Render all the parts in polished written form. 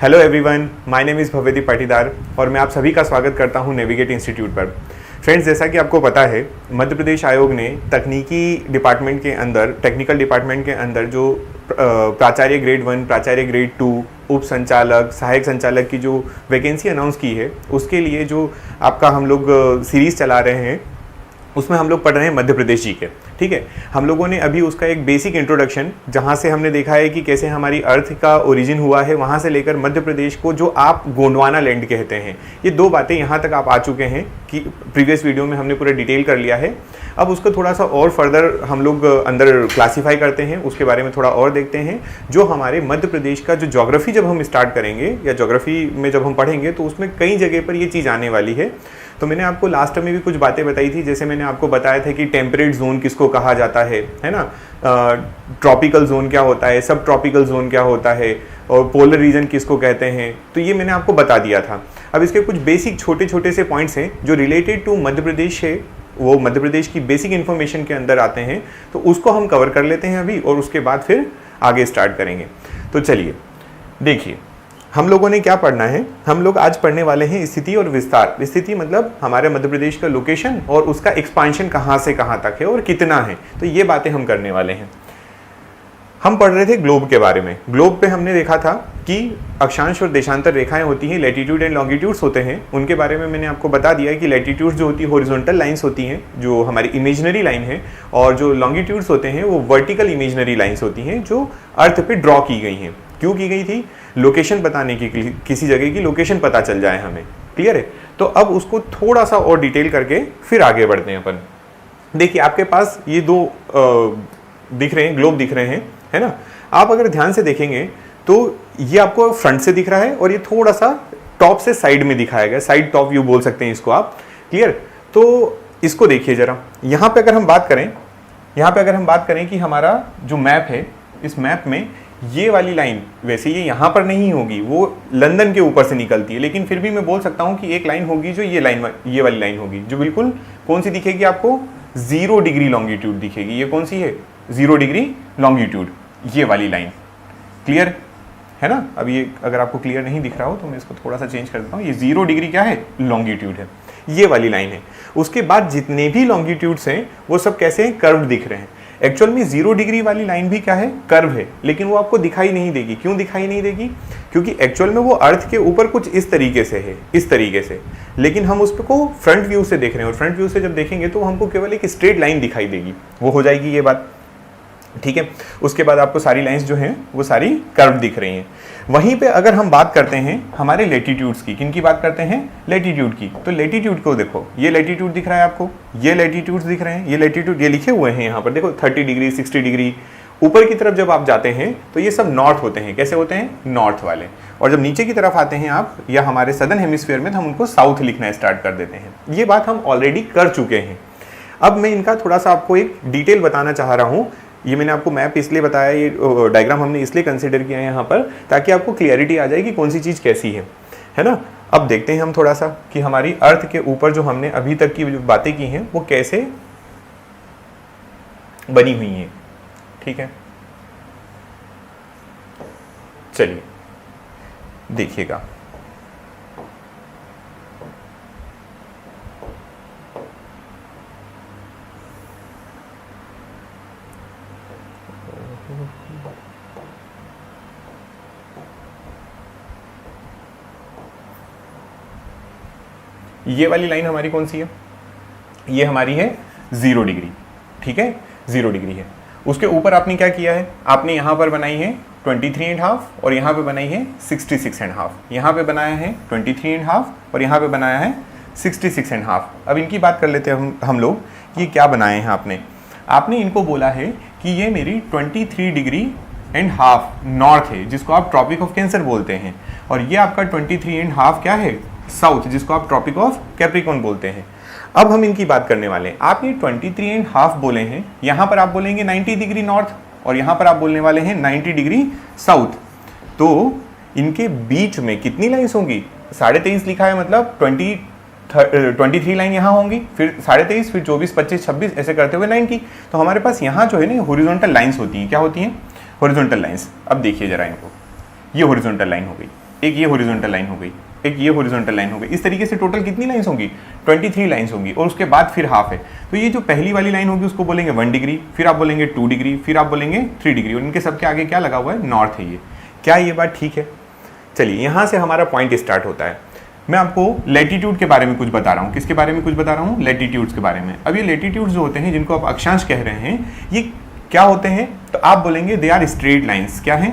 Hello everyone, my name is Bhavyadeep Patidar और मैं आप सभी का स्वागत करता हूं नेविगेट इंस्टीट्यूट पर। फ्रेंड्स, जैसा कि आपको पता है, मध्य प्रदेश आयोग ने तकनीकी डिपार्टमेंट के अंदर, टेक्निकल डिपार्टमेंट के अंदर जो प्राचार्य ग्रेड 1, प्राचार्य ग्रेड 2, उप संचालक, सहायक संचालक की जो वैकेंसी अनाउंस की है, उसके लिए जो आपका हम लोग सीरीज़ चला रहे हैं, उसमें हम लोग पढ़ रहे हैं मध्य प्रदेश जी के। ठीक है, हम लोगों ने अभी उसका एक बेसिक इंट्रोडक्शन, जहाँ से हमने देखा है कि कैसे हमारी अर्थ का ओरिजिन हुआ है, वहाँ से लेकर मध्य प्रदेश को जो आप गोंडवाना लैंड कहते हैं, ये दो बातें यहाँ तक आप आ चुके हैं कि प्रीवियस वीडियो में हमने पूरा डिटेल कर लिया है। अब उसको थोड़ा सा और फर्दर हम लोग अंदर क्लासीफाई करते हैं, उसके बारे में थोड़ा और देखते हैं। जो हमारे मध्य प्रदेश का जो ज्योग्राफी जब हम स्टार्ट करेंगे या ज्योग्राफी में जब हम पढ़ेंगे तो उसमें कई जगह पर ये चीज़ आने वाली है। तो मैंने आपको लास्ट में भी कुछ बातें बताई थी, जैसे मैंने आपको बताया था कि टेम्परेट जोन किसको कहा जाता है ना, ट्रॉपिकल जोन क्या होता है, सब ट्रॉपिकल जोन क्या होता है, और पोलर रीजन किसको कहते हैं, तो ये मैंने आपको बता दिया था। अब इसके कुछ बेसिक छोटे छोटे से पॉइंट्स हैं जो रिलेटेड टू मध्य प्रदेश है, वो मध्य प्रदेश की बेसिक इन्फॉर्मेशन के अंदर आते हैं, तो उसको हम कवर कर लेते हैं अभी, और उसके बाद फिर आगे स्टार्ट करेंगे। तो चलिए देखिए, हम लोगों ने क्या पढ़ना है। हम लोग आज पढ़ने वाले हैं स्थिति और विस्तार। स्थिति मतलब हमारे मध्य प्रदेश का लोकेशन और उसका एक्सपांशन कहाँ से कहाँ तक है और कितना है, तो ये बातें हम करने वाले हैं। हम पढ़ रहे थे ग्लोब के बारे में। ग्लोब पे हमने देखा था कि अक्षांश और देशांतर रेखाएं होती हैं, लैटिट्यूड एंड लॉन्गिट्यूड्स होते हैं। उनके बारे में मैंने आपको बता दिया है कि लैटिट्यूड्स जो होती है हॉरिजॉन्टल लाइंस होती हैं, जो हमारी इमेजिनरी लाइन है, और जो लॉन्गिट्यूड्स होते हैं वो वर्टिकल इमेजिनरी लाइंस होती हैं, जो अर्थ पे ड्रॉ की गई हैं। क्यों की गई थी? लोकेशन बताने की, किसी जगह की लोकेशन पता चल जाए हमें। क्लियर है? तो अब उसको थोड़ा सा और डिटेल करके फिर आगे बढ़ते हैं अपन। देखिए, आपके पास ये दो दिख रहे हैं, ग्लोब दिख रहे हैं, है ना। आप अगर ध्यान से देखेंगे तो ये आपको फ्रंट से दिख रहा है और ये थोड़ा सा टॉप से साइड में दिखाया गया, साइड टॉप व्यू बोल सकते हैं इसको आप। क्लियर? तो इसको देखिए जरा। यहाँ पे अगर हम बात करें कि हमारा जो मैप है, इस मैप में ये वाली लाइन, वैसे ये यहाँ पर नहीं होगी, वो लंदन के ऊपर से निकलती है, लेकिन फिर भी मैं बोल सकता हूँ कि एक लाइन होगी जो ये वाली लाइन होगी, जो बिल्कुल कौन सी दिखेगी आपको? 0 डिग्री लॉन्गिट्यूड दिखेगी। ये कौन सी है? 0 डिग्री लॉन्गिट्यूड, ये वाली लाइन। क्लियर है ना? अब ये अगर आपको क्लियर नहीं दिख रहा हो तो मैं इसको थोड़ा सा चेंज कर देता हूँ। ये 0 डिग्री क्या है? लॉन्गिट्यूड है, ये वाली लाइन है। उसके बाद जितने भी लॉन्गिट्यूड्स हैं वो सब कैसे हैं? कर्व दिख रहे हैं। एक्चुअल में 0 डिग्री वाली लाइन भी क्या है? कर्व है, लेकिन वो आपको दिखाई नहीं देगी। क्यों दिखाई नहीं देगी? क्योंकि एक्चुअल में वो अर्थ के ऊपर कुछ इस तरीके से है, इस तरीके से, लेकिन हम उसको फ्रंट व्यू से देख रहे हैं, और फ्रंट व्यू से जब देखेंगे तो हमको केवल एक स्ट्रेट लाइन दिखाई देगी। वो हो जाएगी ये बात, ठीक है। उसके बाद आपको सारी लाइंस जो हैं वो सारी कर्व दिख रही हैं। वहीं पे अगर हम बात करते हैं हमारे लेटीट्यूड्स की, किन की बात करते हैं? लेटीट्यूड की। तो लेटीट्यूड को देखो, ये लेटीट्यूड दिख रहा है आपको, ये लेटीट्यूड्स दिख रहे हैं, ये लेटीट्यूड ये लिखे हुए हैं यहाँ पर, देखो 30 डिग्री, 60 डिग्री। ऊपर की तरफ जब आप जाते हैं तो ये सब नॉर्थ होते हैं। कैसे होते हैं? नॉर्थ वाले। और जब नीचे की तरफ आते हैं आप, या हमारे सदर्न हेमिस्फीयर में, तो हम उनको साउथ लिखना स्टार्ट कर देते हैं। ये बात हम ऑलरेडी कर चुके हैं। अब मैं इनका थोड़ा सा आपको एक डिटेल बताना चाह रहा हूँ। ये मैंने आपको मैप इसलिए बताया, ये डायग्राम हमने इसलिए कंसीडर किया है यहाँ पर, ताकि आपको क्लियरिटी आ जाए कि कौन सी चीज़ कैसी है ना। अब देखते हैं हम थोड़ा सा कि हमारी अर्थ के ऊपर जो हमने अभी तक की जो बातें की हैं वो कैसे बनी हुई हैं। ठीक है, चलिए देखिएगा। ये वाली लाइन हमारी कौन सी है? ये हमारी है 0 डिग्री। ठीक है, 0 डिग्री है। उसके ऊपर आपने क्या किया है? आपने यहाँ पर बनाई है 23.5 और यहाँ पे बनाई है 66.5। यहाँ पे बनाया है 23.5 और यहाँ पे बनाया है 66.5। अब इनकी बात कर लेते हैं हम लोग कि क्या बनाए हैं आपने इनको बोला है कि ये मेरी 23.5 डिग्री नॉर्थ है, जिसको आप ट्रॉपिक ऑफ कैंसर बोलते हैं, और ये आपका 23.5 क्या है? साउथ, जिसको आप ट्रॉपिक ऑफ कैप्रिकॉर्न बोलते हैं। अब हम इनकी बात करने वाले हैं। आप ये 23.5 बोले हैं, यहाँ पर आप बोलेंगे 90 डिग्री नॉर्थ, और यहाँ पर आप बोलने वाले हैं 90 डिग्री साउथ। तो इनके बीच में कितनी लाइन्स होंगी? 23.5 लिखा है, मतलब 23 लाइन यहाँ होंगी, फिर 23.5, फिर 24, 25, 26 ऐसे करते हुए 90। तो हमारे पास यहाँ जो है ना हॉरिजॉन्टल लाइंस होती हैं। क्या होती हैं? Horizontal lines. अब देखिए जरा इनको, ये हॉरिजॉन्टल लाइन हो गई, एक ये हॉरिजॉन्टल लाइन हो गई, एक ये हॉरिजॉन्टल लाइन हो गई। इस तरीके से टोटल कितनी लाइंस होंगी? 23 लाइंस होंगी। और उसके बाद फिर हाफ है, तो ये जो पहली वाली लाइन होगी उसको बोलेंगे 1 डिग्री, फिर आप बोलेंगे 2 डिग्री, फिर आप बोलेंगे 3 डिग्री, और इनके सबके आगे क्या लगा हुआ है? नॉर्थ है ये। क्या ये बात ठीक है? चलिए यहाँ से हमारा पॉइंट स्टार्ट होता है। मैं आपको लैटिट्यूड के बारे में कुछ बता रहा हूँ। किसके बारे में कुछ बता रहा हूँ? लैटिट्यूड्स के बारे में। अब ये लैटिट्यूड्स जो होते हैं, जिनको आप अक्षांश कह रहे हैं, ये क्या होते हैं? तो आप बोलेंगे दे आर स्ट्रेट लाइन्स। क्या है?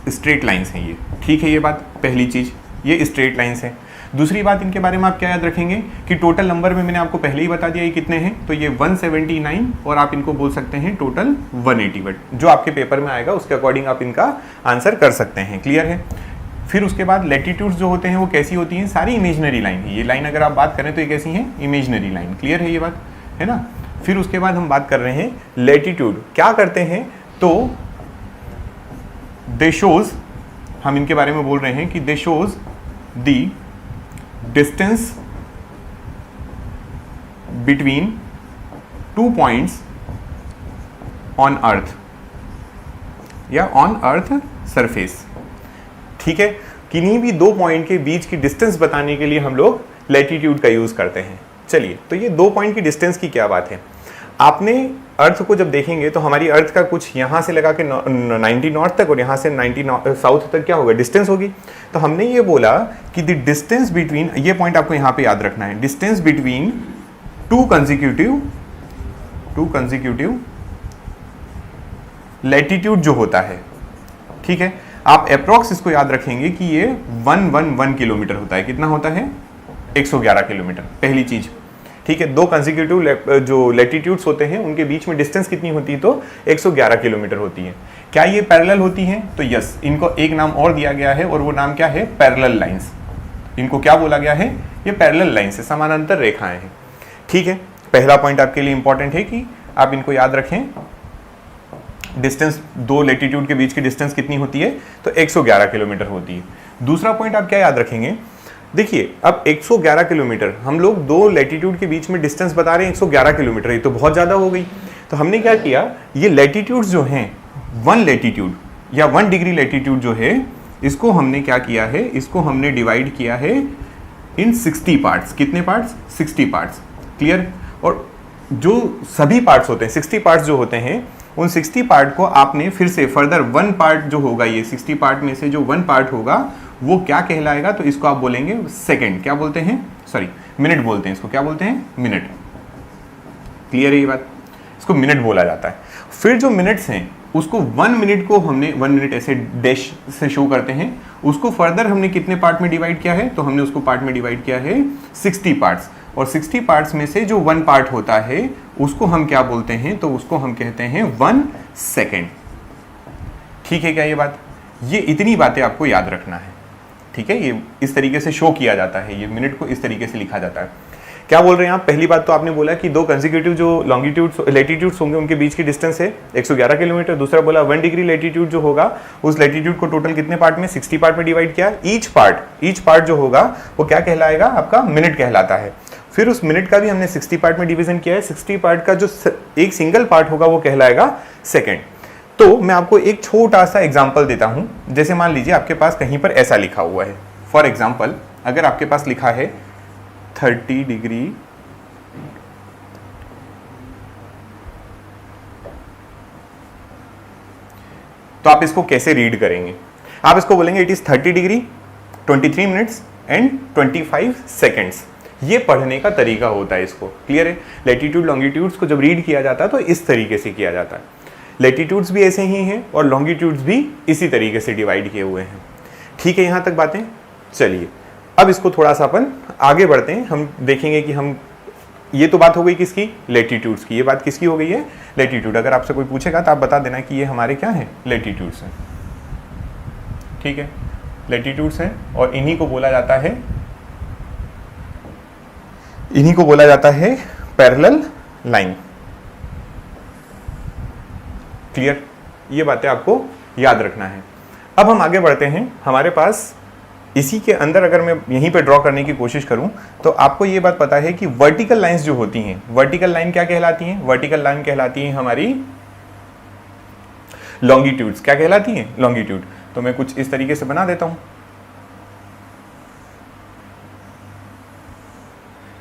स्ट्रेट लाइन्स हैं ये। ठीक है, ये बात पहली चीज़, ये स्ट्रेट लाइन्स हैं। दूसरी बात इनके बारे में आप क्या याद रखेंगे कि टोटल नंबर में मैंने आपको पहले ही बता दिया ये कितने हैं, तो ये 179, और आप इनको बोल सकते हैं टोटल 180। जो आपके पेपर में आएगा उसके अकॉर्डिंग आप इनका आंसर कर सकते हैं। क्लियर है? फिर उसके बाद लैटिट्यूड्स जो होते हैं वो कैसी होती हैं? सारी इमेजनरी लाइन है। ये लाइन अगर आप बात करें तो ये कैसी हैं? Imaginary line. क्लियर है ये बात, है ना? फिर उसके बाद हम बात कर रहे हैं लैटिट्यूड क्या करते हैं, तो दे शोज, हम इनके बारे में बोल रहे हैं कि दे shows the distance between 2 points on earth या ऑन अर्थ सरफेस। ठीक है, किन्हीं भी 2 पॉइंट के बीच की डिस्टेंस बताने के लिए हम लोग लैटिट्यूड का यूज करते हैं। चलिए, तो ये 2 पॉइंट की डिस्टेंस की क्या बात है? आपने अर्थ को जब देखेंगे तो हमारी अर्थ का कुछ यहाँ से लगा के 90 नॉर्थ तक और यहाँ से 90 साउथ तक क्या होगा? डिस्टेंस होगी। तो हमने ये बोला कि द डिस्टेंस बिटवीन, ये पॉइंट आपको यहाँ पे याद रखना है, distance between two consecutive latitude जो होता है, ठीक है, आप अप्रॉक्स इसको याद रखेंगे कि ये 111 किलोमीटर होता है। कितना होता है? 111 किलोमीटर। पहली चीज, ठीक है, 2 कंसेक्यूटिव जो लैटिट्यूड्स होते हैं उनके बीच में डिस्टेंस कितनी होती है? तो 111 किलोमीटर होती है। क्या ये पैरेलल होती हैं? तो यस, इनको एक नाम और दिया गया है और वो नाम क्या है? Parallel lines. इनको क्या बोला गया है? ये पैरेलल लाइंस है, समानांतर रेखाएं हैं। ठीक है, पहला पॉइंट आपके लिए इंपॉर्टेंट है कि आप इनको याद रखें। डिस्टेंस 2 लैटिट्यूड के बीच की डिस्टेंस कितनी होती है? तो 111 किलोमीटर होती है। दूसरा पॉइंट आप क्या याद रखेंगे? देखिए, अब 111 किलोमीटर, हम लोग 2 लैटिट्यूड के बीच में डिस्टेंस बता रहे हैं 111 किलोमीटर, ये तो बहुत ज़्यादा हो गई। तो हमने क्या किया, ये लैटिट्यूड्स जो हैं, 1 लैटिट्यूड या 1 डिग्री लैटिट्यूड जो है, इसको हमने क्या किया है? इसको हमने डिवाइड किया है इन 60 पार्ट्स। कितने पार्ट्स? 60 पार्ट्स। क्लियर? और जो सभी पार्ट्स होते हैं, 60 पार्ट्स जो होते हैं, उन 60 पार्ट को आपने फिर से फर्दर 1 पार्ट जो होगा, ये 60 पार्ट में से जो 1 पार्ट होगा वो क्या कहलाएगा? तो इसको आप बोलेंगे सेकंड। क्या बोलते हैं? सॉरी, मिनट बोलते हैं इसको। क्या बोलते हैं? मिनट। क्लियर है ये बात? इसको मिनट बोला जाता है। फिर जो मिनट्स हैं उसको 1 मिनट को हमने 1 मिनट ऐसे डैश से शो करते हैं, उसको फर्दर हमने कितने पार्ट में डिवाइड किया है? तो हमने उसको पार्ट में डिवाइड किया है 60 पार्ट्स। और 60 पार्ट्स में से जो 1 पार्ट होता है उसको हम क्या बोलते हैं? तो उसको हम कहते हैं 1 सेकेंड। ठीक है क्या ये बात? ये इतनी बातें आपको याद रखना है। ठीक है, ये इस तरीके से शो किया जाता है, ये मिनट को इस तरीके से लिखा जाता है। क्या बोल रहे हैं आप? पहली बात तो आपने बोला कि 2 कंसेक्यूटिव जो लॉन्गिट्यूड्स लैटिट्यूड्स होंगे उनके बीच की डिस्टेंस है 111 किलोमीटर। दूसरा बोला 1 डिग्री लैटिट्यूड जो होगा उस लैटिट्यूड को टोटल कितने पार्ट में? 60 पार्ट में डिवाइड किया। ईच पार्ट जो होगा वो क्या कहलाएगा? आपका मिनट कहलाता है। फिर उस मिनट का भी हमने 60 पार्ट में डिवीजन किया है। 60 पार्ट का जो एक सिंगल पार्ट होगा वो कहलाएगा सेकेंड। तो मैं आपको एक छोटा सा एग्जाम्पल देता हूं। जैसे मान लीजिए आपके पास कहीं पर ऐसा लिखा हुआ है, फॉर एग्जाम्पल अगर आपके पास लिखा है 30 डिग्री तो आप इसको कैसे रीड करेंगे? आप इसको बोलेंगे it is 30 degree 23 minutes and 25 seconds. ये पढ़ने का तरीका होता है इसको। क्लियर है? लैटिट्यूड लॉन्गिट्यूड्स को जब रीड किया जाता है तो इस तरीके से किया जाता है। लैटिट्यूड्स भी ऐसे ही हैं और लॉन्गिट्यूड्स भी इसी तरीके से डिवाइड किए हुए हैं। ठीक है यहाँ तक बातें? चलिए अब इसको थोड़ा सा अपन आगे बढ़ते हैं। हम देखेंगे कि हम, ये तो बात हो गई किसकी? लैटिट्यूड्स की। ये बात किसकी हो गई है? लैटिट्यूड। अगर आपसे कोई पूछेगा तो आप बता देना कि ये हमारे क्या है? लैटिट्यूड्स हैं। ठीक है, लैटिट्यूड्स हैं और इन्हीं को बोला जाता है पैरेलल लाइन। क्लियर? ये बातें आपको याद रखना है। अब हम आगे बढ़ते हैं। हमारे पास इसी के अंदर अगर मैं यहीं पे ड्रॉ करने की कोशिश करूं तो आपको ये बात पता है कि वर्टिकल लाइंस जो होती हैं, वर्टिकल लाइन क्या कहलाती हैं? वर्टिकल लाइन कहलाती हैं हमारी लॉन्गिट्यूड्स। क्या कहलाती हैं? लॉन्गिट्यूड। तो मैं कुछ इस तरीके से बना देता हूं,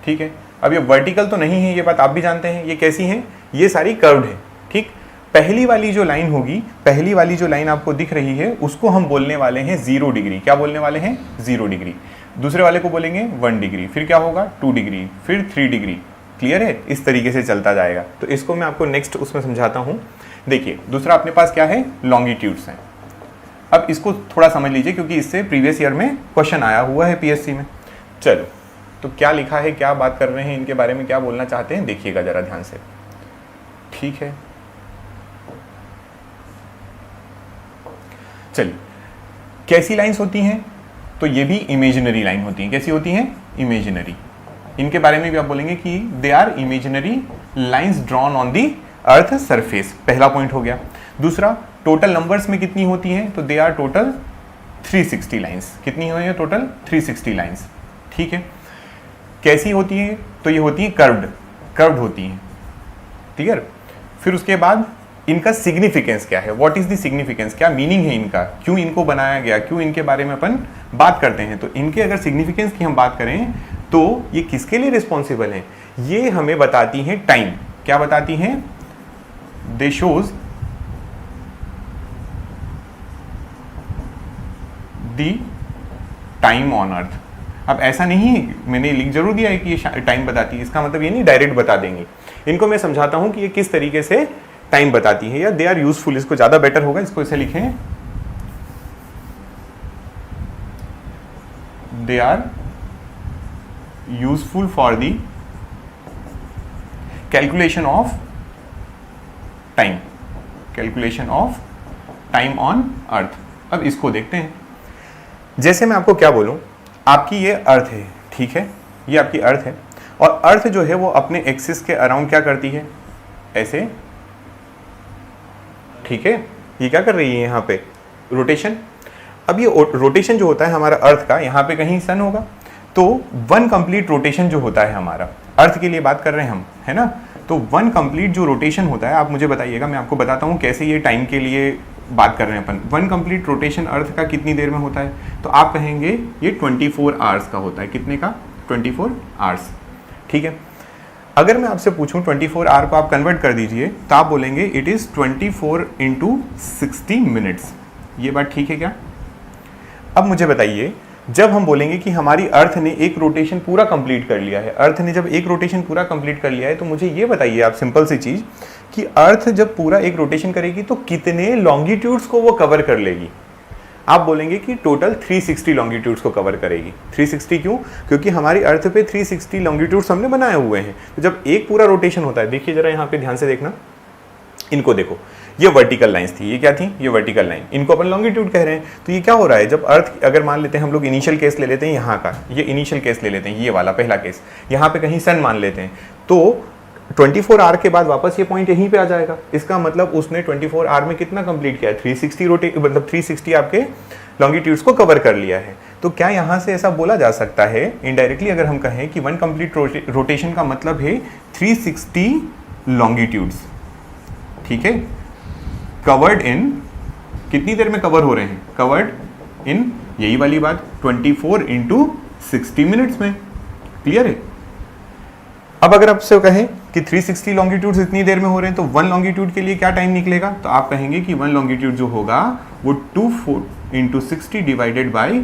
ठीक है। अब ये वर्टिकल तो नहीं है, ये बात आप भी जानते हैं। ये कैसी हैं, ये सारी कर्व्ड है, ठीक। पहली वाली जो लाइन होगी, पहली वाली जो लाइन आपको दिख रही है, उसको हम बोलने वाले हैं 0 डिग्री। क्या बोलने वाले हैं? 0 डिग्री। दूसरे वाले को बोलेंगे 1 डिग्री, फिर क्या होगा 2 डिग्री, फिर 3 डिग्री। क्लियर है? इस तरीके से चलता जाएगा। तो इसको मैं आपको नेक्स्ट उसमें समझाता हूं। देखिए, दूसरा अपने पास क्या है, लॉन्गिट्यूड्स हैं। अब इसको थोड़ा समझ लीजिए, क्योंकि इससे प्रीवियस ईयर में क्वेश्चन आया हुआ है पीएससी में। चलो, तो क्या लिखा है, क्या बात कर रहे हैं, इनके बारे में क्या बोलना चाहते हैं, देखिएगा जरा ध्यान से, ठीक है। चलिए, कैसी लाइंस होती हैं? तो ये भी इमेजिनरी लाइन होती हैं। कैसी होती हैं? इमेजिनरी। इनके बारे में भी आप बोलेंगे कि they are imaginary lines drawn on the earth surface. पहला पॉइंट हो गया। दूसरा, टोटल नंबर्स में कितनी होती हैं? तो दे आर टोटल 360 लाइंस। कितनी हुई है? टोटल 360 लाइंस, ठीक है। कैसी होती है? तो ये होती है कर्व्ड होती हैं, क्लियर। फिर उसके बाद इनका सिग्निफिकेंस क्या है, व्हाट इज द सिग्निफिकेंस, क्या मीनिंग है इनका, क्यों इनको बनाया गया, क्यों इनके बारे में अपन बात करते हैं। तो इनके अगर सिग्निफिकेंस की हम बात करें तो ये किसके लिए रिस्पॉन्सिबल है? ये हमें बताती हैं टाइम। क्या बताती हैं? दे shows the time on earth. अब ऐसा नहीं है, मैंने लिख जरूर दिया है कि ये टाइम बताती है, इसका मतलब ये नहीं डायरेक्ट बता देंगे। इनको मैं समझाता हूं कि ये किस तरीके से टाइम बताती है, या दे आर यूजफुल। इसको ज्यादा बेटर होगा, इसको ऐसे लिखें, they are useful for the calculation of time, calculation of time on earth. अब इसको देखते हैं। जैसे मैं आपको क्या बोलूं, आपकी ये अर्थ है, ठीक है, ये आपकी अर्थ है, और अर्थ जो है वो अपने एक्सिस के अराउंड क्या करती है, ऐसे, ठीक है। ये क्या कर रही है यहाँ पे, रोटेशन। अब ये रोटेशन जो होता है हमारा अर्थ का, यहाँ पे कहीं सन होगा, तो 1 कंप्लीट रोटेशन जो होता है हमारा, अर्थ के लिए बात कर रहे हैं हम, है ना। तो 1 कंप्लीट जो रोटेशन होता है, आप मुझे बताइएगा, मैं आपको बताता हूँ कैसे ये टाइम के लिए बात कर रहे हैं अपन। 1 कंप्लीट रोटेशन अर्थ का कितनी देर में होता है? तो आप कहेंगे ये 24 आवर्स का होता है। कितने का? 24 आवर्स, ठीक है। अगर मैं आपसे पूछूं 24 आवर को आप कन्वर्ट कर दीजिए, तो आप बोलेंगे इट इज 24 × 60 मिनट्स। ये बात ठीक है क्या? अब मुझे बताइए, जब हम बोलेंगे कि हमारी अर्थ ने एक रोटेशन पूरा कंप्लीट कर लिया है, अर्थ ने जब एक रोटेशन पूरा कंप्लीट कर लिया है, तो मुझे ये बताइए आप, सिंपल सी चीज, कि अर्थ जब पूरा एक रोटेशन करेगी तो कितने लॉन्गिट्यूड्स को वो कवर कर लेगी? आप बोलेंगे कि टोटल 360 लॉन्गिट्यूड्स को कवर करेगी। 360 क्यों? क्योंकि हमारी अर्थ पे 360 लॉन्गिट्यूड्स हमने बनाए हुए हैं। तो जब एक पूरा रोटेशन होता है, देखिए जरा यहाँ पे ध्यान से देखना, इनको देखो, ये वर्टिकल लाइंस थी, ये क्या थी? ये वर्टिकल लाइन, इनको अपन लॉन्गिट्यूड कह रहे हैं। तो ये क्या हो रहा है, जब अर्थ, अगर मान लेते हैं हम लोग इनिशियल केस ले लेते हैं यहाँ का, ये इनिशियल केस ले लेते हैं, ये वाला पहला केस, यहाँ पे कहीं सन मान लेते हैं, तो 24 आवर के बाद वापस ये पॉइंट यहीं पे आ जाएगा। इसका मतलब उसने 24 आवर में कितना कंप्लीट किया है? 360 मतलब 360 आपके लॉन्गिट्यूड्स को कवर कर लिया है। तो क्या यहाँ से ऐसा बोला जा सकता है इनडायरेक्टली, अगर हम कहें कि 1 कंप्लीट रोटेशन का मतलब है 360 लॉन्गिट्यूड्स, ठीक है, कवर्ड इन, कितनी देर में कवर हो रहे हैं? कवर्ड इन, यही वाली बात, 24 × 60 मिनट्स में। क्लियर है? अब अगर आपसे कहें कि 360 लॉन्गिट्यूड्स इतनी देर में हो रहे हैं, तो 1 लॉन्गिट्यूड के लिए क्या टाइम निकलेगा? तो आप कहेंगे कि 1 लॉन्गिट्यूड जो होगा वो 24 × 60 डिवाइडेड बाई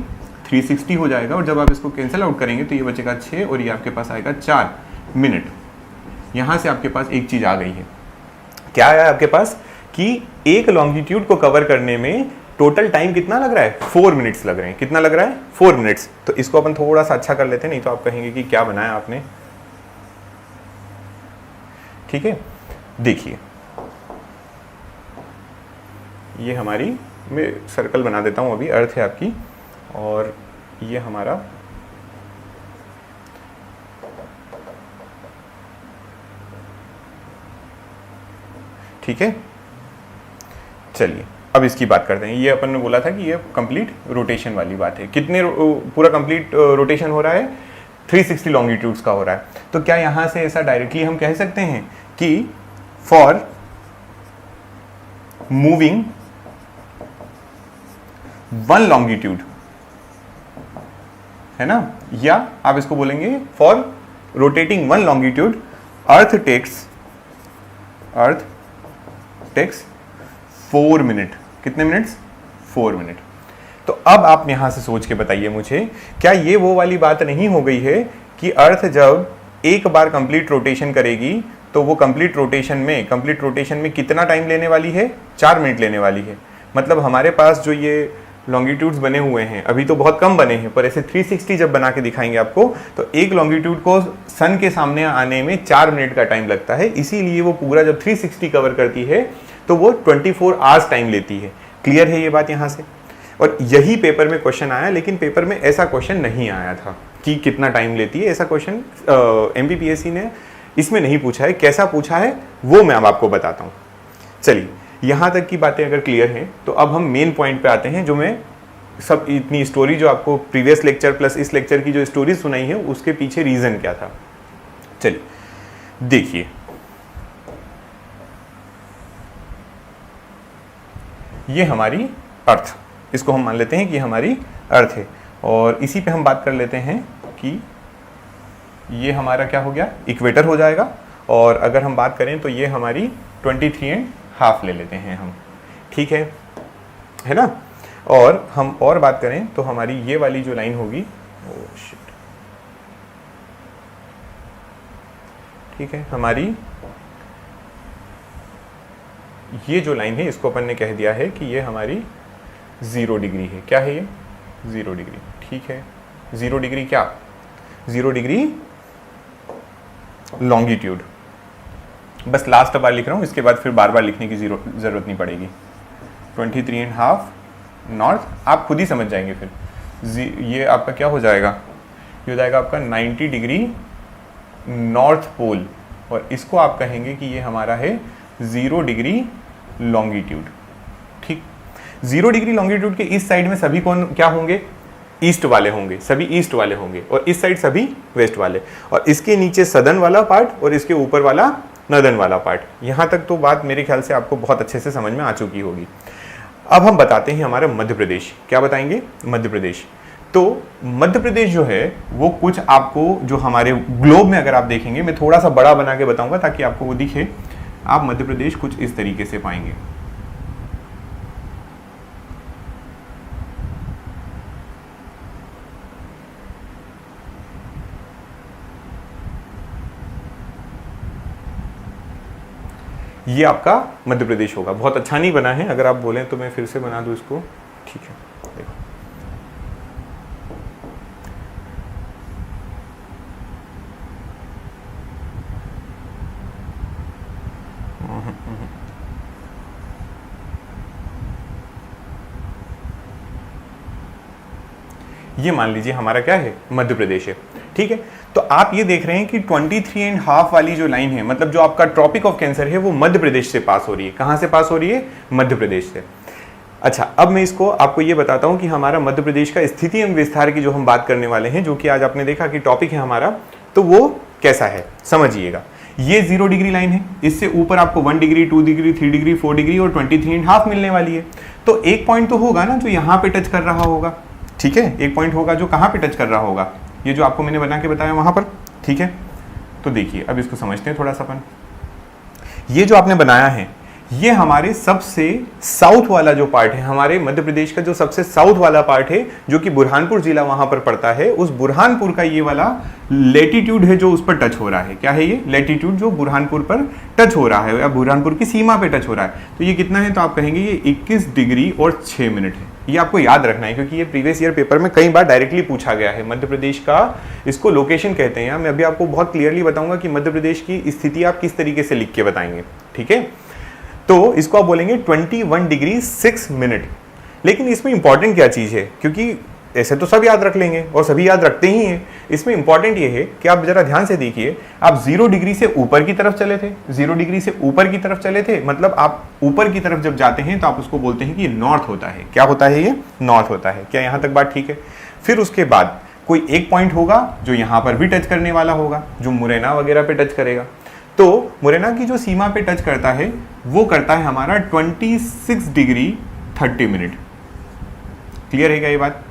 360 हो जाएगा, और जब आप इसको कैंसिल आउट करेंगे तो ये बचेगा 6 और ये आपके पास आएगा 4 मिनट। यहां से आपके पास एक चीज आ गई है, क्या आया आपके पास, कि एक लॉन्गिट्यूड को कवर करने में टोटल टाइम कितना लग रहा है? 4 मिनट्स लग रहे हैं। कितना लग रहा है? 4 मिनट्स। तो इसको अपन थोड़ा सा अच्छा कर लेते हैं, नहीं तो आप कहेंगे कि क्या बनाया आपने। ठीक है, देखिए ये हमारी, मैं सर्कल बना देता हूं, अभी अर्थ है आपकी, और ये हमारा ठीक है। चलिए अब इसकी बात करते हैं। ये अपन ने बोला था कि ये कंप्लीट रोटेशन वाली बात है। कितने पूरा कंप्लीट रोटेशन हो रहा है? 360 लॉन्गिट्यूड्स का हो रहा है। तो क्या यहां से ऐसा डायरेक्टली हम कह सकते हैं कि फॉर मूविंग वन लॉन्गिट्यूड, है ना, या आप इसको बोलेंगे for rotating one longitude earth takes 4 minute. कितने मिनट्स? 4 मिनट। तो अब आप यहां से सोच के बताइए मुझे, क्या ये वो वाली बात नहीं हो गई है कि अर्थ जब एक बार कंप्लीट रोटेशन करेगी तो वो कंप्लीट रोटेशन में कितना टाइम लेने वाली है? 4 मिनट लेने वाली है। मतलब हमारे पास जो ये लॉन्गिट्यूड्स बने हुए हैं, अभी तो बहुत कम बने हैं, पर ऐसे 360 जब बना के दिखाएंगे आपको तो एक लॉन्गिट्यूड को सन के सामने आने में 4 मिनट का टाइम लगता है। इसीलिए वो पूरा जब 360 कवर करती है तो वो 24 आवर्स टाइम लेती है। क्लियर है ये बात यहाँ से? और यही पेपर में क्वेश्चन आया, लेकिन पेपर में ऐसा क्वेश्चन नहीं आया था कि कितना टाइम लेती है। ऐसा क्वेश्चन MPPSC ने इसमें नहीं पूछा है। कैसा पूछा है वो मैं अब आपको बताता हूँ। चलिए, यहाँ तक की बातें अगर क्लियर हैं तो अब हम मेन पॉइंट पे आते हैं, जो मैं सब इतनी स्टोरी जो आपको प्रीवियस लेक्चर प्लस इस लेक्चर की जो स्टोरी सुनाई है उसके पीछे रीजन क्या था। चलिए देखिए, ये हमारी अर्थ, इसको हम मान लेते हैं कि हमारी अर्थ है, और इसी पे हम बात कर लेते हैं कि ये हमारा क्या हो गया? इक्वेटर हो जाएगा। और अगर हम बात करें तो ये हमारी 23.5 ले लेते हैं हम, ठीक है ना। और हम और बात करें तो हमारी ये वाली जो लाइन होगी, ओह शिट, ठीक है, हमारी ये जो लाइन है इसको अपन ने कह दिया है कि ये हमारी 0 डिग्री है। क्या है ये? 0 डिग्री, ठीक है। 0 डिग्री क्या? 0 डिग्री लॉन्गिट्यूड। बस लास्ट बार लिख रहा हूँ, इसके बाद फिर बार बार लिखने की जरूरत नहीं पड़ेगी। 23.5 नॉर्थ, आप खुद ही समझ जाएंगे फिर। ये आपका क्या हो जाएगा? ये हो जाएगा आपका 90 डिग्री नॉर्थ पोल, और इसको आप कहेंगे कि ये हमारा है 0 डिग्री लॉन्गिट्यूड, ठीक। 0 डिग्री लॉन्गिट्यूड के इस साइड में सभी कौन क्या होंगे? ईस्ट वाले होंगे, सभी ईस्ट वाले होंगे, और इस साइड सभी वेस्ट वाले, और इसके नीचे सदर्न वाला पार्ट और इसके ऊपर वाला नदर्न वाला पार्ट। यहाँ तक तो बात मेरे ख्याल से आपको बहुत अच्छे से समझ में आ चुकी होगी। अब हम बताते हैं हमारा मध्य प्रदेश। क्या बताएंगे? मध्य प्रदेश। तो मध्य प्रदेश जो है वो कुछ आपको, जो हमारे ग्लोब में अगर आप देखेंगे, मैं थोड़ा सा बड़ा बना के बताऊंगा ताकि आपको वो दिखे। आप मध्य प्रदेश कुछ इस तरीके से पाएंगे। ये आपका मध्य प्रदेश होगा। बहुत अच्छा नहीं बना है, अगर आप बोलें तो मैं फिर से बना दूं इसको, ठीक है। देखो, ये मान लीजिए हमारा क्या है? मध्य प्रदेश है, ठीक है। तो आप ये देख रहे हैं कि 23.5 वाली जो लाइन है, मतलब जो आपका ट्रॉपिक ऑफ कैंसर है, वो मध्य प्रदेश से पास हो रही है। कहां से पास हो रही है? मध्य प्रदेश से। अच्छा, अब मैं इसको आपको ये बताता हूं कि हमारा मध्य प्रदेश का स्थिति एवं विस्तार की जो हम बात करने वाले हैं, जो कि आज आपने देखा कि टॉपिक है हमारा, तो वो कैसा है समझिएगा। ये 0 डिग्री लाइन है, इससे ऊपर आपको 1 डिग्री, 2 डिग्री, 3 डिग्री, 4 डिग्री और 23.5 मिलने वाली है। तो एक पॉइंट तो होगा ना जो यहाँ पे टच कर रहा होगा, ठीक है। एक पॉइंट होगा जो कहाँ पे टच कर रहा होगा? ये जो आपको मैंने बना के बताया वहां पर, ठीक है। तो देखिए, अब इसको समझते हैं थोड़ा सा अपन। ये जो आपने बनाया है, ये हमारे सबसे साउथ वाला जो पार्ट है, हमारे मध्य प्रदेश का जो सबसे साउथ वाला पार्ट है, जो कि बुरहानपुर जिला वहां पर पड़ता है, उस बुरहानपुर का ये वाला लेटीट्यूड है जो उस पर टच हो रहा है। क्या है ये? लेटीट्यूड जो बुरहानपुर पर टच हो रहा है या बुरहानपुर की सीमा पे टच हो रहा है। तो ये कितना है? तो आप कहेंगे ये 21 डिग्री और 6 मिनट है। ये आपको याद रखना है, क्योंकि ये प्रीवियस ईयर पेपर में कई बार डायरेक्टली पूछा गया है। मध्य प्रदेश का इसको लोकेशन कहते हैं। मैं अभी आपको बहुत क्लियरली बताऊंगा कि मध्य प्रदेश की स्थिति आप किस तरीके से लिख के बताएंगे, ठीक है। तो इसको आप बोलेंगे 21 डिग्री 6 मिनट। लेकिन इसमें इंपॉर्टेंट क्या चीज है? क्योंकि ऐसे तो सब याद रख लेंगे और सभी याद रखते ही हैं, इसमें इंपॉर्टेंट ये है कि आप जरा ध्यान से देखिए। आप 0 डिग्री से ऊपर की तरफ चले थे, 0 डिग्री से ऊपर की तरफ चले थे, मतलब आप ऊपर की तरफ जब जाते हैं तो आप उसको बोलते हैं कि ये नॉर्थ होता है। क्या होता है? ये नॉर्थ होता है। क्या यहाँ तक बात ठीक है? फिर उसके बाद कोई एक पॉइंट होगा जो यहाँ पर भी टच करने वाला होगा, जो मुरैना वगैरह पे टच करेगा। तो मुरैना की जो सीमा पे टच करता है वो करता है हमारा 26 डिग्री 30 मिनट। क्लियर है क्या ये बात,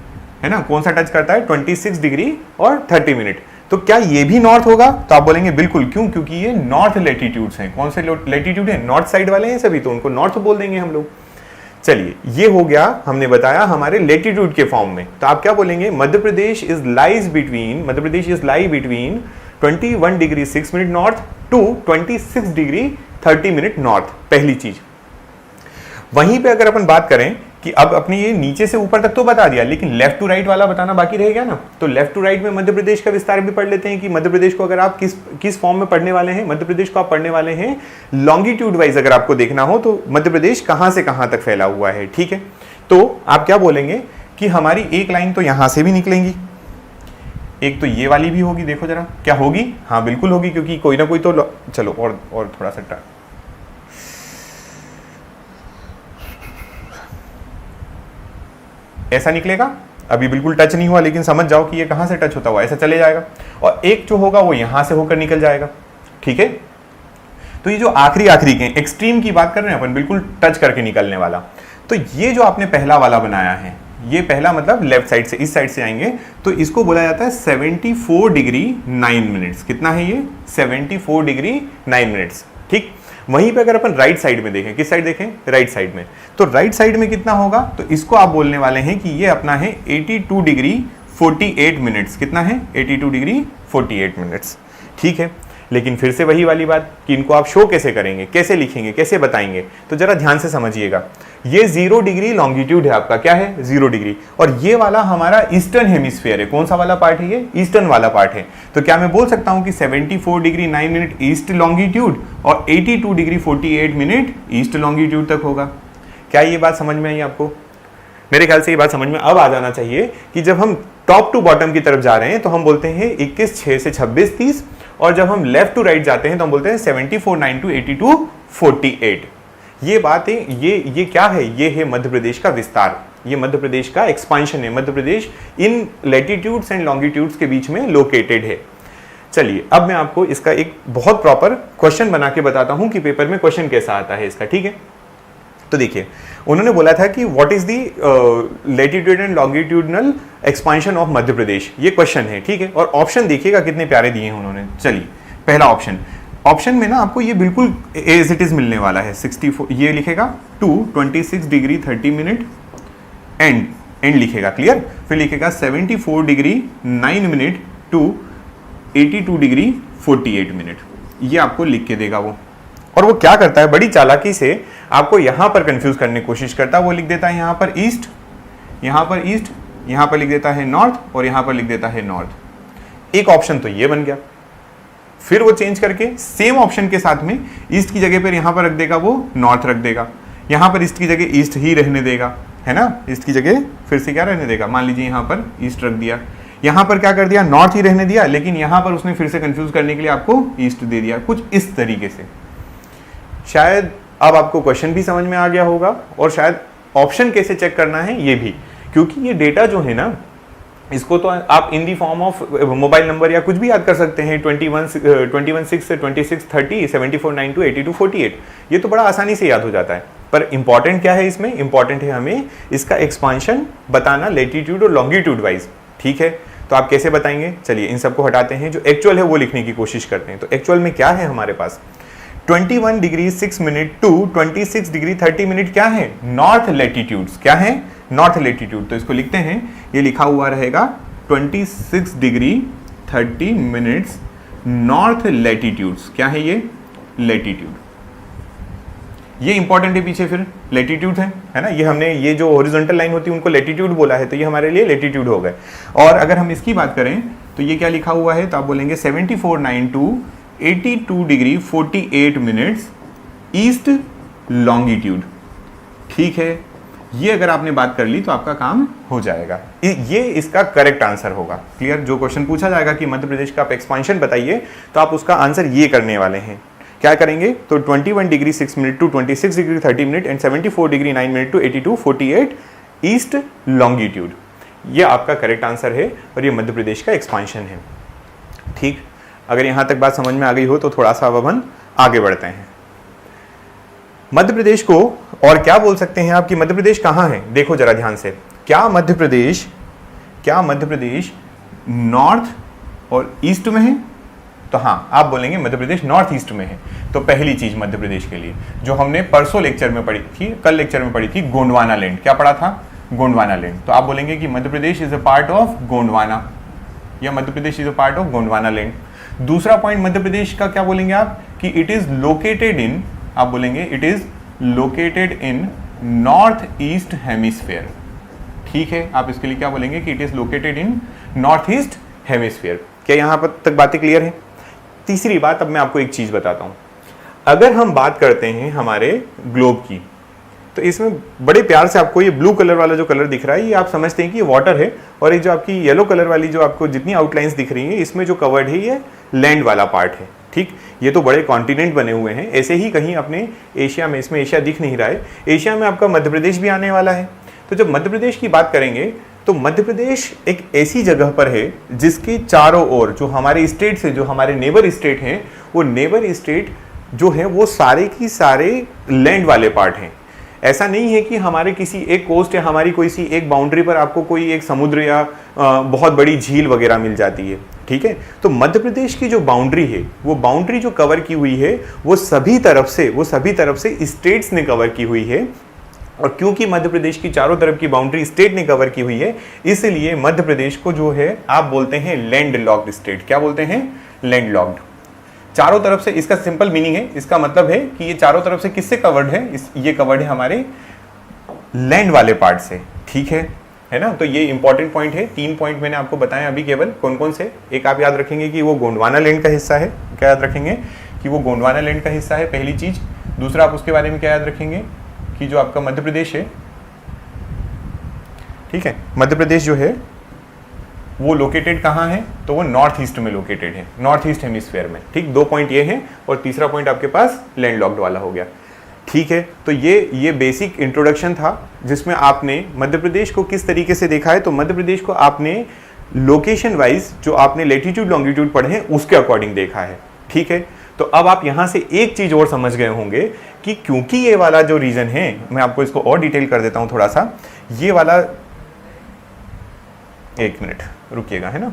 है ना। कौन सा टच करता है, 26 डिग्री और 30 मिनट। तो क्या ये भी नॉर्थ होगा, तो आप बोलेंगे बिल्कुल, क्यों, क्योंकि ये नॉर्थ लेटीट्यूड्स हैं। कौन से लेटीट्यूड है, नॉर्थ साइड वाले हैं सभी, तो उनको नॉर्थ बोल देंगे हम लोग। चलिए, ये हो गया, हमने बताया हमारे लेटीट्यूड के फॉर्म में। तो आप क्या बोलेंगे, Madhya Pradesh is lie between 21 degree 6 minute north to 26 degree 30 minute north, पहली चीज। वहीं पे अगर अपन बात करें कि अब अपने ये नीचे से ऊपर तक तो बता दिया, लेकिन लेफ्ट टू राइट वाला बताना बाकी रह गया ना। तो लेफ्ट टू राइट में मध्य प्रदेश का विस्तार भी पढ़ लेते हैं कि मध्य प्रदेश को अगर आप किस फॉर्म में पढ़ने वाले हैं, मध्य प्रदेश को आप पढ़ने वाले हैं लॉन्गिट्यूड वाइज। अगर आपको देखना हो तो मध्य प्रदेश कहां से कहां तक फैला हुआ है, ठीक है। तो आप क्या बोलेंगे कि हमारी एक लाइन तो यहां से भी निकलेंगी, एक तो ये वाली भी होगी। देखो जरा क्या होगी, हाँ बिल्कुल होगी, क्योंकि कोई ना कोई तो चलो और थोड़ा सा ऐसा निकलेगा। अभी बिल्कुल टच नहीं हुआ, लेकिन समझ जाओ कि ये कहां से टच होता हुआ ऐसा चले जाएगा, और एक जो होगा वो यहां से होकर निकल जाएगा, ठीक है। तो ये जो आखिरी के एक्सट्रीम की बात कर रहे हैं अपन, बिल्कुल टच करके निकलने वाला। तो ये जो आपने पहला वाला बनाया है, ये पहला मतलब लेफ्ट साइड से, इस साइड से आएंगे तो इसको बोला जाता है 74 डिग्री 9 मिनट्स। कितना है ये, 74 डिग्री 9 मिनट्स, ठीक। वहीं पे अगर अपन राइट साइड में देखें, किस साइड देखें, राइट साइड में, तो राइट साइड में कितना होगा, तो इसको आप बोलने वाले हैं कि ये अपना है 82 डिग्री 48 मिनट्स। कितना है, 82 डिग्री 48 मिनट्स, ठीक है। लेकिन फिर से वही वाली बात कि इनको आप शो कैसे करेंगे, कैसे लिखेंगे, कैसे बताएंगे, तो जरा ध्यान से समझिएगा। ये 0 डिग्री लॉन्गिट्यूड है आपका, क्या है, 0 डिग्री, और ये वाला हमारा ईस्टर्न हेमिस्फीयर है। कौन सा वाला पार्ट है, ये ईस्टर्न वाला पार्ट है। तो क्या मैं बोल सकता हूं कि 74 डिग्री 9 मिनट ईस्ट लॉन्गिट्यूड और 82 डिग्री 48 मिनट ईस्ट लॉन्गिट्यूड तक होगा। क्या ये बात समझ में आई आपको? मेरे ख्याल से ये बात समझ में अब आ जाना चाहिए कि जब हम टॉप टू बॉटम की तरफ जा रहे हैं तो हम बोलते हैं 21 6 से 26 30, और जब हम लेफ्ट टू राइट जाते हैं तो हम बोलते हैं 74 9 टू 82 48। ये बात है, ये क्या है, ये है मध्य प्रदेश का विस्तार, ये मध्य प्रदेश का एक्सपांशन है। मध्य प्रदेश इन लैटिट्यूड्स एंड लॉन्गिट्यूड्स के बीच में लोकेटेड है। चलिए, अब मैं आपको इसका एक बहुत प्रॉपर क्वेश्चन बना के बताता हूं कि पेपर में क्वेश्चन कैसा आता है इसका, ठीक है। तो देखिए, उन्होंने बोला था कि what is the latitude and longitudinal expansion of Madhya Pradesh, ये क्वेश्चन है, ठीक है। और ऑप्शन देखिएगा कितने प्यारे दिए हैं उन्होंने। चलिए, पहला ऑप्शन में ना आपको ये बिल्कुल एज इट इज मिलने वाला है। 64 ये लिखेगा टू 26 डिग्री 30 मिनट एंड लिखेगा, क्लियर। फिर लिखेगा 74 degree 9 minute to 82 degree 48 minute. ये आपको लिख के देगा वो। और वो क्या करता है, बड़ी चालाकी से आपको यहां पर कंफ्यूज करने की कोशिश करता है। वो लिख देता है यहां पर ईस्ट, यहां पर लिख देता है नॉर्थ, और यहां पर लिख देता है नॉर्थ। एक ऑप्शन तो ये बन गया। फिर वो चेंज करके सेम ऑप्शन के साथ में ईस्ट की जगह पर यहां पर रख देगा, वो नॉर्थ रख देगा। यहां पर ईस्ट की जगह ईस्ट ही रहने देगा, है ना। ईस्ट की जगह फिर से क्या रहने देगा, मान लीजिए यहां पर ईस्ट रख दिया, यहां पर क्या कर दिया, नॉर्थ ही रहने दिया, लेकिन यहां पर उसने फिर से कंफ्यूज करने के लिए आपको ईस्ट दे दिया, कुछ इस तरीके से। शायद अब आपको क्वेश्चन भी समझ में आ गया होगा, और शायद ऑप्शन कैसे चेक करना है ये भी, क्योंकि ये डेटा जो है ना, इसको तो आप in the form of mobile number या कुछ भी याद कर सकते हैं। 21 6 से 26 30, 74 9 टू 82 48, ये तो बड़ा आसानी से याद हो जाता है। पर इंपॉर्टेंट क्या है इसमें, इंपॉर्टेंट है हमें इसका एक्सपांशन बताना लैटिट्यूड और लॉन्गिट्यूड वाइज, ठीक है। तो आप कैसे बताएंगे, चलिए इन सबको हटाते हैं, जो एक्चुअल है वो लिखने की कोशिश करते हैं। तो एक्चुअल में क्या है हमारे पास, 21 degree 6 minute to 26 degree 30 minute क्या है, नॉर्थ लैटिट्यूड्स। क्या है, नॉर्थ लैटिट्यूड। तो इसको लिखते हैं, ये लिखा हुआ रहेगा 26 डिग्री 30 मिनट्स नॉर्थ लैटिट्यूड्स। क्या है ये, लैटिट्यूड। ये इंपॉर्टेंट है, पीछे फिर लैटिट्यूड है ना। ये हमने ये जो हॉरिजॉन्टल लाइन होती है उनको लैटिट्यूड बोला है, तो ये हमारे लिए लैटिट्यूड हो गए। और अगर हम इसकी बात करें तो ये क्या लिखा हुआ है, तो आप बोलेंगे 74 9 to 82 degree 48 minutes east longitude, ठीक है। ये अगर आपने बात कर ली तो आपका काम हो जाएगा। ये इसका करेक्ट आंसर होगा, क्लियर। जो क्वेश्चन पूछा जाएगा कि मध्य प्रदेश का आप एक्सपांशन बताइए, तो आप उसका आंसर ये करने वाले हैं। क्या करेंगे, तो 21 degree 6 minute to 26 degree 30 minute and 74 degree 9 minute to 82 48 east longitude. ये आपका करेक्ट आंसर है, और ये मध्य प्रदेश का एक्सपांशन है, ठीक। अगर यहां तक बात समझ में आ गई हो तो थोड़ा सा अपन आगे बढ़ते हैं। मध्य प्रदेश को और क्या बोल सकते हैं आप कि मध्य प्रदेश कहां है, देखो जरा ध्यान से। क्या मध्य प्रदेश नॉर्थ और ईस्ट में है? तो हाँ, आप बोलेंगे मध्य प्रदेश नॉर्थ ईस्ट में है। तो पहली चीज मध्य प्रदेश के लिए जो हमने परसों लेक्चर में पढ़ी थी, कल लेक्चर में पढ़ी थी, गोंडवाना लैंड। क्या पढ़ा था? गोंडवाना लैंड। तो आप बोलेंगे कि Madhya Pradesh is a part of Gondwana, या Madhya Pradesh is a part of Gondwana land. दूसरा पॉइंट मध्य प्रदेश का क्या बोलेंगे आप? कि इट इज लोकेटेड इन, आप बोलेंगे it is located in north east hemisphere. ठीक है, आप इसके लिए क्या बोलेंगे? कि it is located in north east hemisphere. क्या यहां पर तक बातें क्लियर है? तीसरी बात, अब मैं आपको एक चीज बताता हूं। अगर हम बात करते हैं हमारे ग्लोब की, तो इसमें बड़े प्यार से आपको ये ब्लू कलर वाला जो कलर दिख रहा है, ये आप समझते हैं कि ये वाटर है, और ये जो आपकी येलो कलर वाली जो आपको जितनी आउटलाइंस दिख रही है, इसमें जो कवर्ड है ये लैंड वाला पार्ट है। ठीक, ये तो बड़े कॉन्टिनेंट बने हुए हैं। ऐसे ही कहीं अपने एशिया में, इसमें एशिया दिख नहीं रहा है, एशिया में आपका मध्य प्रदेश भी आने वाला है। तो जब मध्य प्रदेश की बात करेंगे तो मध्य प्रदेश एक ऐसी जगह पर है जिसके चारों ओर जो हमारे स्टेट से, जो हमारे नेबर स्टेट हैं, वो नेबर स्टेट जो है वो सारे की सारे लैंड वाले पार्ट हैं। ऐसा नहीं है कि हमारे किसी एक कोस्ट या हमारी कोई सी एक बाउंड्री पर आपको कोई एक समुद्र या बहुत बड़ी झील वगैरह मिल जाती है। ठीक है, तो मध्य प्रदेश की जो बाउंड्री है, वो बाउंड्री जो कवर की हुई है वो सभी तरफ से स्टेट्स ने कवर की हुई है। और क्योंकि मध्य प्रदेश की चारों तरफ की बाउंड्री स्टेट ने कवर की हुई है, इसलिए मध्य प्रदेश को जो है आप बोलते हैं लैंड लॉक्ड स्टेट। क्या बोलते हैं? Land locked. चारों तरफ से, इसका सिंपल मीनिंग है, इसका मतलब है कि ये चारों तरफ से किससे कवर्ड है? ये कवर्ड है हमारे लैंड वाले पार्ट से। ठीक है ना? तो ये इंपॉर्टेंट पॉइंट है। 3 पॉइंट मैंने आपको बताए अभी केवल। कौन कौन से? एक आप याद रखेंगे कि वो गोंडवाना लैंड का हिस्सा है। क्या याद रखेंगे? कि वो गोंडवाना लैंड का हिस्सा है, पहली चीज। दूसरा, आप उसके बारे में क्या याद रखेंगे? कि जो आपका मध्य प्रदेश है, ठीक है, मध्य प्रदेश जो है वो लोकेटेड कहाँ है? तो वो नॉर्थ ईस्ट में लोकेटेड है, नॉर्थ ईस्ट हेमिस्फीयर में। ठीक, 2 पॉइंट ये हैं, और तीसरा पॉइंट आपके पास लैंड लॉक्ड वाला हो गया। ठीक है, तो ये बेसिक इंट्रोडक्शन था जिसमें आपने मध्य प्रदेश को किस तरीके से देखा है। तो मध्य प्रदेश को आपने लोकेशन वाइज जो आपने लैटिट्यूड लॉन्गिट्यूड पढ़े हैं उसके अकॉर्डिंग देखा है। ठीक है, तो अब आप यहां से एक चीज और समझ गए होंगे कि क्योंकि ये वाला जो रीजन है, मैं आपको इसको और डिटेल कर देता हूं थोड़ा सा। ये वाला, एक मिनट रुकिएगा, है ना।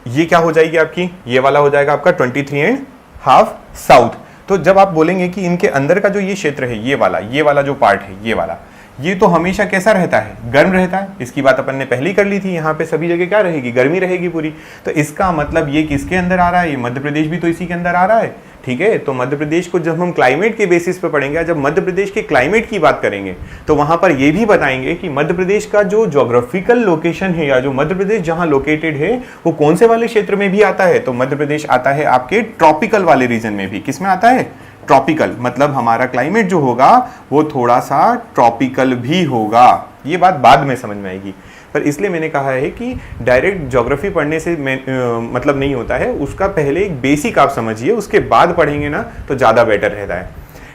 ये क्या हो जाएगी आपकी? ये वाला हो जाएगा आपका 23.5 साउथ। तो जब आप बोलेंगे कि इनके अंदर का जो ये क्षेत्र है, ये वाला जो पार्ट है, ये वाला, ये तो हमेशा कैसा रहता है? गर्म रहता है। इसकी बात अपन ने पहले ही कर ली थी। यहाँ पे सभी जगह क्या रहेगी? गर्मी रहेगी पूरी। तो इसका मतलब ये किसके अंदर आ रहा है? ये मध्य प्रदेश भी तो इसी के अंदर आ रहा है। ठीक है, तो मध्य प्रदेश को जब हम क्लाइमेट के बेसिस पे पढ़ेंगे, जब मध्य प्रदेश के क्लाइमेट की बात करेंगे, तो वहां पर ये भी बताएंगे कि मध्य प्रदेश का जो ज्योग्राफिकल लोकेशन है, या जो मध्य प्रदेश जहां लोकेटेड है, वो कौन से वाले क्षेत्र में भी आता है? तो मध्य प्रदेश आता है आपके ट्रॉपिकल वाले रीजन में भी। किस में आता है? ट्रॉपिकल। मतलब हमारा क्लाइमेट जो होगा वो थोड़ा सा ट्रॉपिकल भी होगा। ये बात बाद में समझ में आएगी, पर इसलिए मैंने कहा है कि डायरेक्ट ज्योग्राफी पढ़ने से मतलब नहीं होता है। उसका पहले एक बेसिक आप समझिए, उसके बाद पढ़ेंगे ना तो ज़्यादा बेटर रहता है।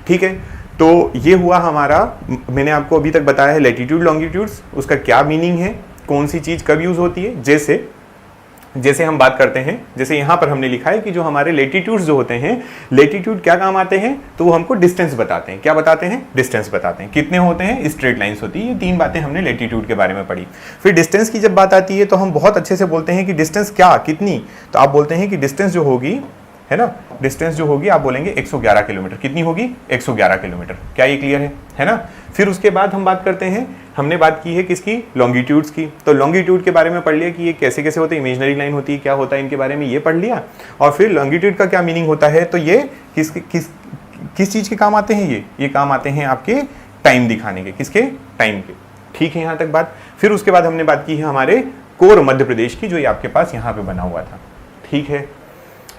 ठीक है, तो ये हुआ हमारा, मैंने आपको अभी तक बताया है लैटिट्यूड लॉन्गिट्यूड्स, उसका क्या मीनिंग है, कौन सी चीज़ कब यूज़ होती है। जैसे हम बात करते हैं, जैसे यहाँ पर हमने लिखा है कि जो हमारे लेटीट्यूड्स जो होते हैं, लेटीट्यूड क्या काम आते हैं? तो वो हमको डिस्टेंस बताते हैं। क्या बताते हैं? डिस्टेंस बताते हैं। कितने होते हैं? स्ट्रेट लाइंस होती है। ये 3 बातें हमने लेटीट्यूड के बारे में पढ़ी। फिर डिस्टेंस की जब बात आती है तो हम बहुत अच्छे से बोलते हैं कि डिस्टेंस क्या, कितनी। तो आप बोलते हैं कि डिस्टेंस जो होगी, है ना, डिस्टेंस जो होगी आप बोलेंगे 111 किलोमीटर। कितनी होगी? 111 किलोमीटर। क्या ये क्लियर है ना। फिर उसके बाद हम बात करते हैं, हमने बात की है किसकी? लॉन्गिट्यूड्स की। तो लॉन्गिट्यूड के बारे में पढ़ लिया कि ये कैसे कैसे होते हैं, इमेजिनरी लाइन होती है, क्या होता है, इनके बारे में ये पढ़ लिया। और फिर लॉन्गिट्यूड का क्या मीनिंग होता है, तो ये किस चीज़ के काम आते हैं? ये काम आते हैं आपके टाइम दिखाने के। किसके? टाइम के। ठीक है, यहाँ तक बात। फिर उसके बाद हमने बात की है हमारे कोर मध्य प्रदेश की, जो ये आपके पास यहाँ पे बना हुआ था। ठीक है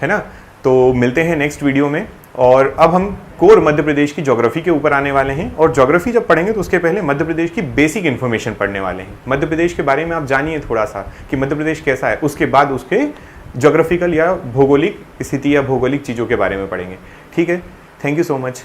ना। तो मिलते हैं नेक्स्ट वीडियो में। और अब हम कोर मध्य प्रदेश की ज्योग्राफी के ऊपर आने वाले हैं। और ज्योग्राफी जब पढ़ेंगे तो उसके पहले मध्य प्रदेश की बेसिक इन्फॉर्मेशन पढ़ने वाले हैं। मध्य प्रदेश के बारे में आप जानिए थोड़ा सा कि मध्य प्रदेश कैसा है, उसके बाद उसके ज्योग्राफिकल या भौगोलिक स्थिति या भौगोलिक चीज़ों के बारे में पढ़ेंगे। ठीक है, थैंक यू सो मच।